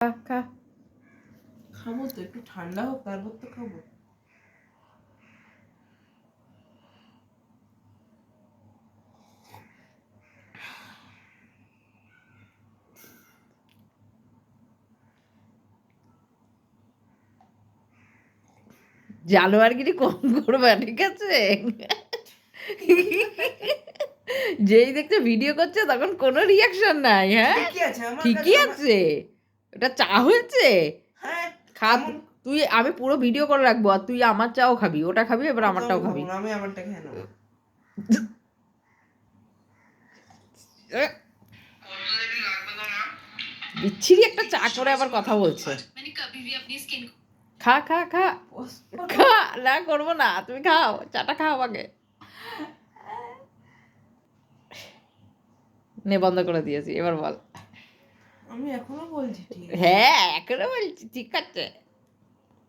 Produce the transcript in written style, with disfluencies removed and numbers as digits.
খা। খাবো তো, একটু ঠান্ডা হোক তারপর তো খাবো। জানোয়ারগিরি কম করবা, ঠিক আছে? যেই দেখতে ভিডিও করছে তখন কোনো রিয়াকশন নাই। হ্যাঁ, ঠিকই আছে আমার কাছে। ঠিকই আছে। ওটা চা হয়েছে। হ্যাঁ খা তুই, আমি পুরো ভিডিও করে রাখবো, আর তুই আমার চাও খাবি, ওটা খাবি, এবার আমারটাও খাবি। আমি আমারটা খেয়ে নেবো। বিচ্ছিরি একটা চা করে আবার কথা বলছে। খা খা খা খা। না করবো না, তুমি খাও, চাটা খাও আগে। নে, বন্ধ করে দিয়েছি, এবার বল। আমি এখনো বলছি ঠিক আছে। হ্যাঁ, এখনো বলছি ঠিক আছে।